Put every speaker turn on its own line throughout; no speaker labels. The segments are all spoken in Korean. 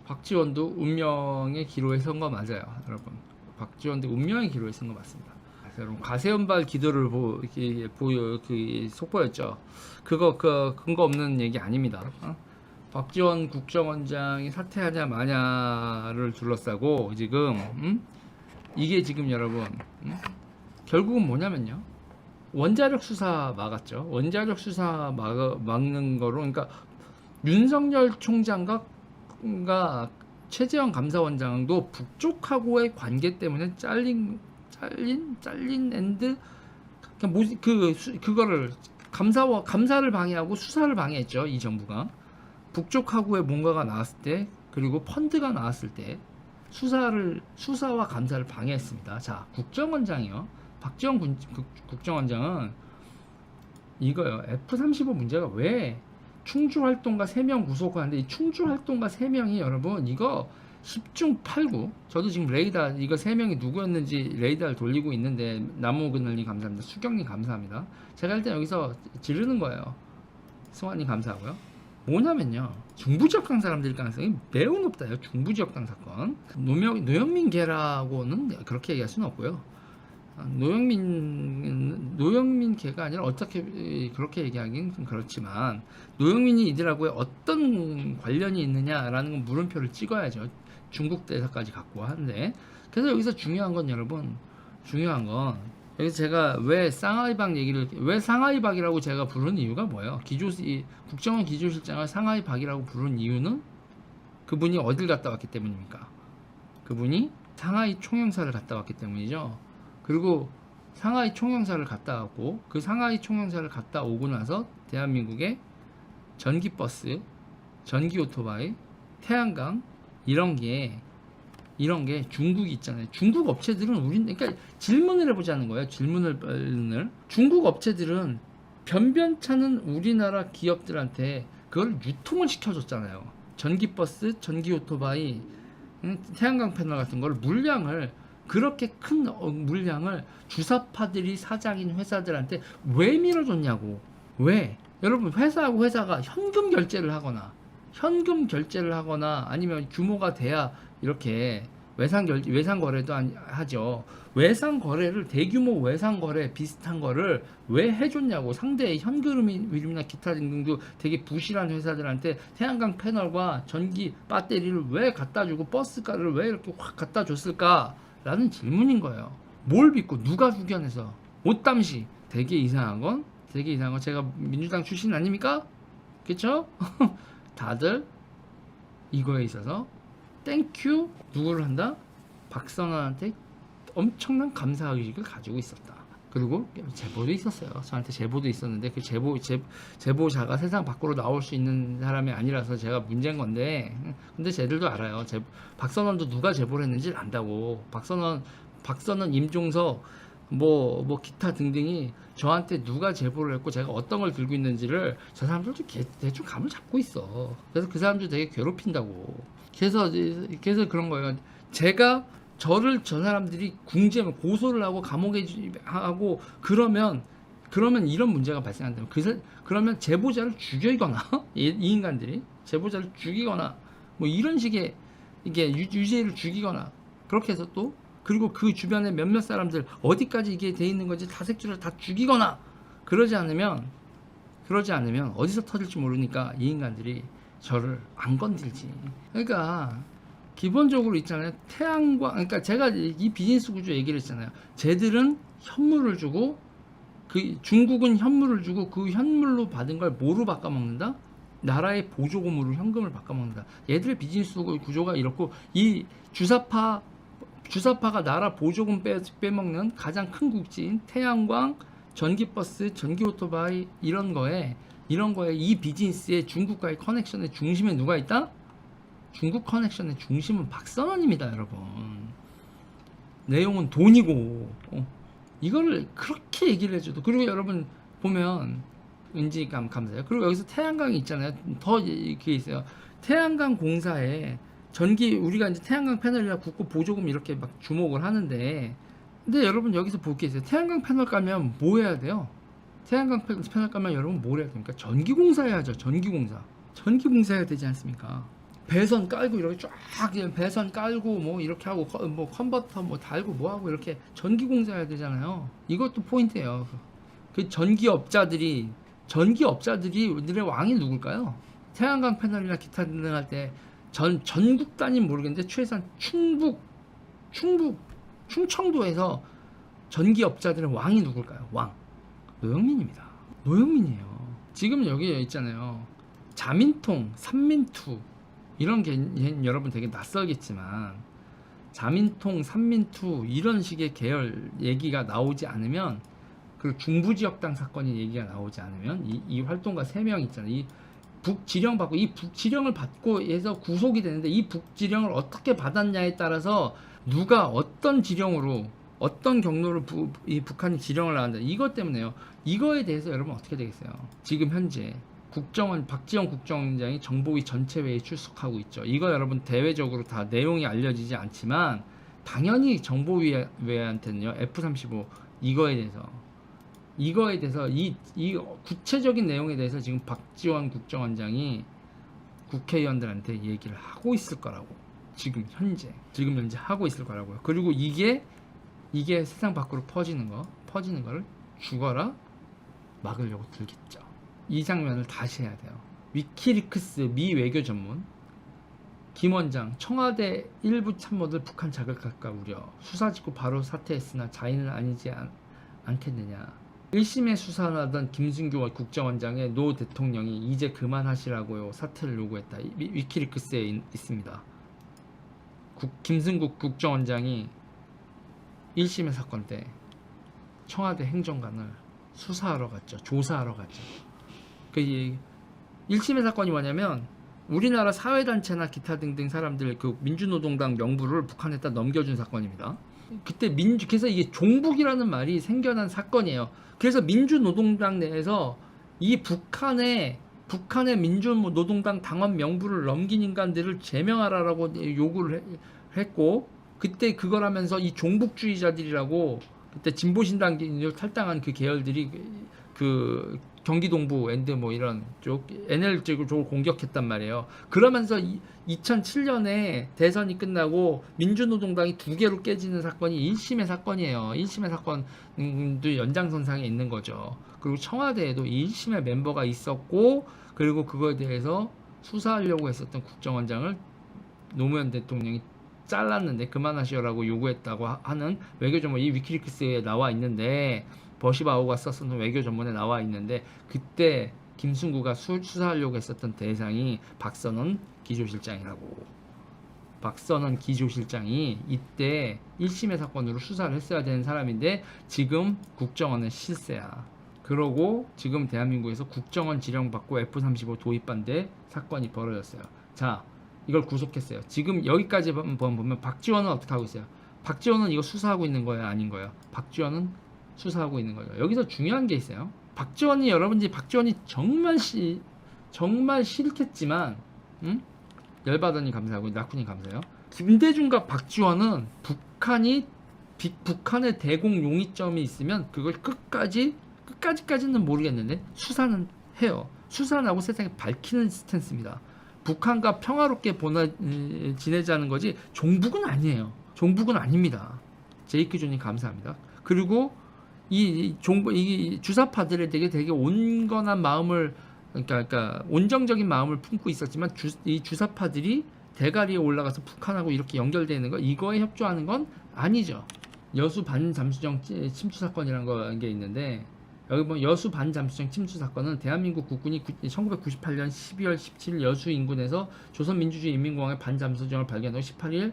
박지원도 운명의 기로에 선 거 맞아요, 여러분. 박지원도 운명의 기로에 선 거 맞습니다. 여러분, 가세연발 기도를 속보였죠. 그거 근거 없는 얘기 아닙니다. 박지원 국정원장이 사퇴하냐 마냐를 둘러싸고 지금 이게 지금 여러분 결국은 뭐냐면요, 원자력 수사 막았죠. 원자력 수사 막는 거로, 그러니까 윤석열 총장과 최재형 감사원장도 북쪽하고의 관계 때문에 잘린 앤드 그거를 감사를 방해하고 수사를 방해했죠. 이 정부가 북쪽하고의 뭔가가 나왔을 때, 그리고 펀드가 나왔을 때 수사와 감사를 방해했습니다. 자, 국정원장이요, 박지원 국정원장은 이거요. F-35 문제가 왜 충주활동가 3명 구속하는데, 이 충주활동가 3명이 여러분 이거 10중 8구, 저도 지금 레이더 이거 3명이 누구였는지 레이더를 돌리고 있는데, 나무그늘님 감사합니다. 수경님 감사합니다. 제가 일단 여기서 지르는 거예요. 승환님 감사하고요. 뭐냐면요, 중부지역당 사람들일 가능성이 매우 높다요. 중부지역당 사건. 노영민 개라고는 그렇게 얘기할 수는 없고요. 노영민 개가 아니라 어떻게 그렇게 얘기하긴 좀 그렇지만, 노영민이 이들하고의 어떤 관련이 있느냐라는 건 물음표를 찍어야죠. 중국 대사까지 갖고 하는데, 그래서 여기서 중요한 건 여러분, 여기서 제가 왜 상하이박이라고 제가 부르는 이유가 뭐예요? 국정원 기조실장을 상하이박이라고 부르는 이유는 그분이 어딜 갔다 왔기 때문입니까? 그분이 상하이 총영사를 갔다 왔기 때문이죠. 그리고 상하이 총영사를 갔다 왔고, 그 상하이 총영사를 갔다 오고 나서 대한민국의 전기버스, 전기오토바이, 태양광 이런 게 중국이 있잖아요. 중국 업체들은 그러니까 질문을 해보자는 거예요. 중국 업체들은 변변찮은 우리나라 기업들한테 그걸 유통을 시켜줬잖아요. 전기버스, 전기오토바이, 태양광 패널 같은 걸 그렇게 큰 물량을 주사파들이 사장인 회사들한테 왜 밀어줬냐고. 왜? 여러분, 회사가 현금 결제를 하거나 아니면 규모가 돼야 이렇게 외상 거래도 하죠. 대규모 외상 거래 비슷한 거를 왜 해줬냐고. 상대의 현금이나 기타 등등도 되게 부실한 회사들한테 태양광 패널과 전기 배터리를 왜 갖다 주고 버스가를 왜 이렇게 확 갖다 줬을까? 라는 질문인 거예요. 뭘 믿고 누가 후견해서 옷담시. 되게 이상한 건 제가 민주당 출신 아닙니까? 그쵸? 다들 이거에 있어서 땡큐 누구를 한다? 박선원한테 엄청난 감사의식을 가지고 있었다. 그리고 제보도 있었어요. 저한테 제보도 있었는데, 그 제보자가 세상 밖으로 나올 수 있는 사람이 아니라서 제가 문제인 건데, 근데 쟤들도 알아요. 박선원도 누가 제보를 했는지 안다고. 박선원, 임종석, 기타 등등이 저한테 누가 제보를 했고 제가 어떤 걸 들고 있는지를 저 사람들도 대충 감을 잡고 있어. 그래서 그 사람들 되게 괴롭힌다고. 그래서 그런 거예요. 저 사람들이 궁지하면 고소를 하고 감옥에 하고 그러면 이런 문제가 발생한다면, 그러면 제보자를 죽이거나 이 인간들이 제보자를 죽이거나 이런 식의 이게 유죄를 죽이거나, 그렇게 해서 또 그리고 그 주변에 몇몇 사람들 어디까지 이게 돼 있는 건지 다색주를 다 죽이거나, 그러지 않으면 어디서 터질지 모르니까 이 인간들이 저를 안 건들지. 그러니까 기본적으로 있잖아요. 태양광, 그러니까 제가 이 비즈니스 구조 얘기를 했잖아요. 쟤들은 현물을 주고, 중국은 현물을 주고 그 현물로 받은 걸 뭐로 바꿔먹는다? 나라의 보조금으로 현금을 바꿔먹는다. 얘들의 비즈니스 구조가 이렇고, 이 주사파가 나라 보조금 빼먹는 가장 큰 국지인 태양광, 전기버스, 전기오토바이 이런 거에 이 비즈니스의 중국과의 커넥션의 중심에 누가 있다? 중국 커넥션의 중심은 박선원입니다, 여러분. 내용은 돈이고, 이거를 그렇게 얘기를 해줘도. 그리고 여러분 보면 왠지 감사해요. 그리고 여기서 태양광이 있잖아요. 더 이렇게 있어요. 태양광 공사에 우리가 이제 태양광 패널이라 굳고 보조금 이렇게 막 주목을 하는데, 근데 여러분 여기서 볼 게 있어요. 태양광 패널 까면 뭐 해야 돼요? 태양광 패널 까면 여러분 뭘 해야 됩니까? 전기공사 해야죠. 전기공사 해야 되지 않습니까? 배선 깔고 이렇게 쫙 배선 깔고 뭐 이렇게 하고 뭐 컨버터 뭐 달고 뭐 하고 이렇게 전기 공사해야 되잖아요. 이것도 포인트예요. 그 전기업자들이 우리들의 왕이 누굴까요? 태양광 패널이나 기타 등등 할 때 전국 단위는 모르겠는데 최소한 충청도에서 전기업자들의 왕이 누굴까요? 왕. 노영민입니다. 노영민이에요. 지금 여기 있잖아요. 자민통, 삼민투 이런 게 여러분 되게 낯설겠지만 자민통, 삼민투 이런 식의 계열 얘기가 나오지 않으면 그 중부지역당 사건이 얘기가 나오지 않으면 이 활동가 3명 있잖아요. 이 북지령 받고 이 북지령을 받고 해서 구속이 되는데 이 북지령을 어떻게 받았냐에 따라서 누가 어떤 지령으로 어떤 경로로 북한이 지령을 나간다 이것 때문에요. 이거에 대해서 여러분 어떻게 되겠어요? 지금 현재 박지원 국정원장이 정보위 전체 회의에 출석하고 있죠. 이거 여러분 대외적으로 다 내용이 알려지지 않지만 당연히 정보위한테는요 F-35 이거에 대해서 이 구체적인 내용에 대해서 지금 박지원 국정원장이 국회의원들한테 얘기를 하고 있을 거라고 지금 현재 하고 있을 거라고요. 그리고 이게 세상 밖으로 퍼지는 거를 죽어라 막으려고 들겠죠. 이 장면을 다시 해야 돼요. 위키리크스 미 외교 전문 김 원장 청와대 일부 참모들 북한 자극할까 우려 수사 짓고 바로 사퇴했으나 자인은 아니지 않겠느냐. 1심에 수사하던 김승규 국정원장의 노 대통령이 이제 그만하시라고요 사퇴를 요구했다. 위키리크스에 있습니다. 김승국 국정원장이 1심의 사건 때 청와대 행정관을 수사하러 갔죠. 조사하러 갔죠. 그 1심의 사건이 뭐냐면 우리나라 사회단체나 기타 등등 사람들 그 민주노동당 명부를 북한에다 넘겨준 사건입니다. 그때 그래서 이게 종북이라는 말이 생겨난 사건이에요. 그래서 민주노동당 내에서 이 북한의 민주노동당 당원 명부를 넘긴 인간들을 제명하라라고 요구를 했고 그때 그걸 하면서 이 종북주의자들이라고 그때 진보신당 탈당한 그 계열들이 그 경기동부 앤드 뭐 이런 쪽 NL 쪽을 공격했단 말이에요. 그러면서 2007년에 대선이 끝나고 민주노동당이 2개로 깨지는 사건이 1심의 사건이에요. 1심의 사건도 연장선상에 있는 거죠. 그리고 청와대에도 1심의 멤버가 있었고 그리고 그거에 대해서 수사하려고 했었던 국정원장을 노무현 대통령이 잘랐는데 그만하시라고 요구했다고 하는 외교전문 이 위키리크스에 나와 있는데 버시바우가 썼던 외교전문에 나와 있는데 그때 김승구가 수사하려고 했었던 대상이 박선원 기조실장이라고. 박선원 기조실장이 이때 1심의 사건으로 수사를 했어야 되는 사람인데 지금 국정원은 실세야. 그러고 지금 대한민국에서 국정원 지령받고 F-35 도입 반대 사건이 벌어졌어요. 자, 이걸 구속했어요. 지금 여기까지 보면 박지원은 어떻게 하고 있어요? 박지원은 이거 수사하고 있는 거예요? 아닌 거예요? 박지원은 수사하고 있는 거죠. 여기서 중요한 게 있어요. 박지원이 정말 싫겠지만 열받으니 감사하고 낙훈이 감사해요. 김대중과 박지원은 북한의 대공 용의점이 있으면 그걸 끝까지는 모르겠는데 수사는 해요. 수사는 하고 세상에 밝히는 스탠스입니다. 북한과 평화롭게 지내자는 거지 종북은 아니에요. 종북은 아닙니다. 제이크존님 감사합니다. 그리고 이 주사파들에 되게 온건한 마음을 그러니까 온정적인 마음을 품고 있었지만 이 주사파들이 대가리에 올라가서 북한하고 이렇게 연결되는 거 이거에 협조하는 건 아니죠. 여수 반잠수정 침투 사건이라는 게 있는데 여기 보면 여수 반잠수정 침투 사건은 대한민국 국군이 1998년 12월 17일 여수 인근에서 조선민주주의 인민공화국의 반잠수정을 발견하고 18일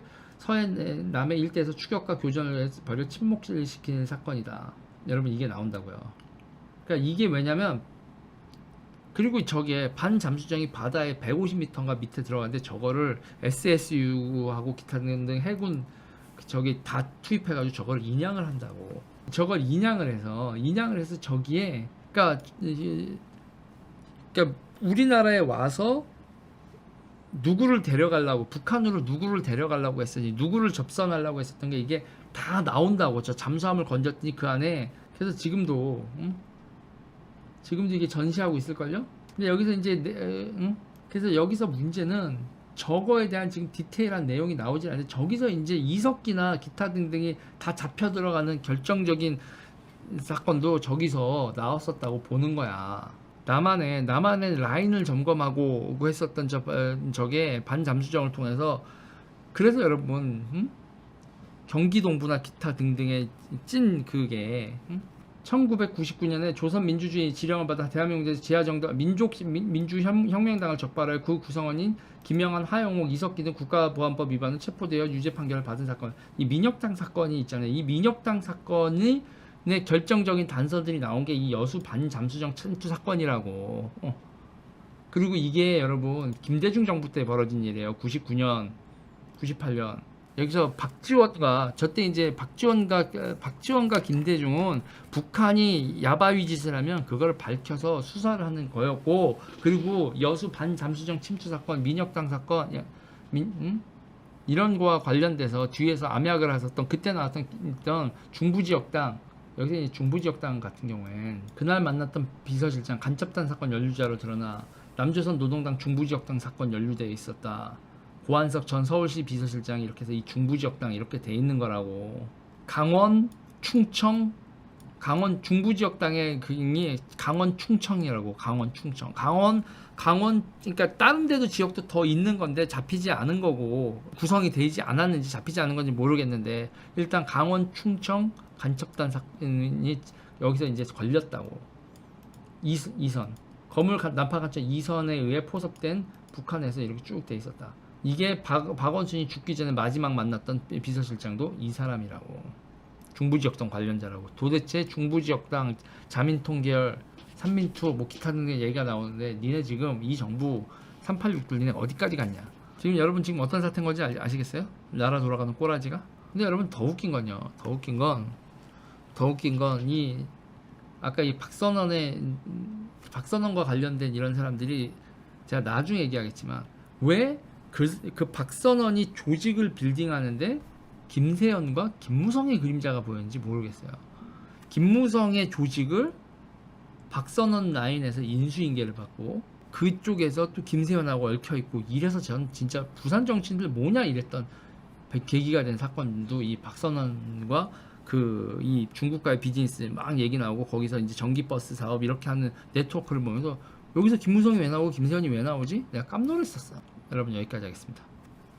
남해 일대에서 추격과 교전을 벌여 침몰시키는 사건이다. 여러분 이게 나온다고요. 그러니까 이게 왜냐면 그리고 저게 반잠수정이 바다에 150m인가 밑에 들어가는데 저거를 SSU하고 기타 등등 해군 저기 다 투입해가지고 저걸 인양을 한다고. 저걸 인양을 해서 저기에 그러니까 우리나라에 와서 누구를 데려가려고 북한으로 누구를 데려가려고 했으니 누구를 접선하려고 했었던 게 이게 다 나온다고. 저 잠수함을 건졌더니 그 안에 그래서 지금도 이게 전시하고 있을걸요. 근데 여기서 이제 그래서 여기서 문제는 저거에 대한 지금 디테일한 내용이 나오지 않는데 저기서 이제 이석기나 기타 등등이 다 잡혀 들어가는 결정적인 사건도 저기서 나왔었다고 보는 거야. 나만의 라인을 점검하고 했었던 저게 반잠수정을 통해서 그래서 여러분 경기동부나 기타 등등의 찐 그게 1999년에 조선민주주의 지령을 받아 대한민국에서 지하정당 민주혁명당을 적발하여 그 구성원인 김영한, 하영옥, 이석기 등 국가보안법 위반으로 체포되어 유죄 판결을 받은 사건. 이 민혁당 사건이 있잖아요. 이 민혁당 사건이 네, 결정적인 단서들이 나온 게 이 여수 반잠수정 침투 사건이라고. 그리고 이게 여러분 김대중 정부 때 벌어진 일이에요. 99년, 98년. 여기서 박지원과 저때 이제 박지원과 김대중은 북한이 야바위 짓을 하면 그걸 밝혀서 수사를 하는 거였고, 그리고 여수 반잠수정 침투 사건, 민혁당 사건, 이런 거와 관련돼서 뒤에서 암약을 하셨던 그때 나왔던 중부지역당, 여기서 이제 중부지역당 같은 경우엔 그날 만났던 비서실장 간첩단 사건 연루자로 드러나 남조선 노동당 중부지역당 사건 연루되어 있었다. 고한석 전 서울시 비서실장이 이렇게 해서 이 중부지역당 이렇게 돼 있는 거라고. 강원, 충청, 강원 중부지역당의 그이 강원 충청이라고. 강원 충청. 강원 그러니까 다른 데도 지역도 더 있는 건데 잡히지 않은 거고 구성이 되지 않았는지 잡히지 않은 건지 모르겠는데 일단 강원 충청 간첩단 사건이 여기서 이제 걸렸다고. 이선 거물 난파 간첩 2선에 의해 포섭된 북한에서 이렇게 쭉 돼 있었다. 이게 박원순이 죽기 전에 마지막 만났던 비서실장도 이 사람이라고. 중부지역당 관련자라고. 도대체 중부지역당 자민통 계열 삼민투 뭐 기타 등의 얘기가 나오는데 니네 지금 이 정부 386들 니네 어디까지 갔냐. 지금 여러분 지금 어떤 사태인 건지 아시겠어요? 나라 돌아가는 꼬라지가. 근데 여러분 더 웃긴 건요. 더 웃긴 건 이 아까 이 박선원과 관련된 이런 사람들이 제가 나중에 얘기하겠지만 왜 그 박선원이 조직을 빌딩하는데 김세연과 김무성의 그림자가 보였는지 모르겠어요. 김무성의 조직을 박선원 라인에서 인수인계를 받고 그쪽에서 또 김세연하고 얽혀있고 이래서 전 진짜 부산 정치인들 뭐냐 이랬던 계기가 된 사건도 이 박선원과 그 이 중국과의 비즈니스 막 얘기 나오고 거기서 이제 전기버스 사업 이렇게 하는 네트워크를 보면서 여기서 김무성이 왜 나오고 김세연이 왜 나오지? 내가 깜놀했었어. 여러분 여기까지 하겠습니다.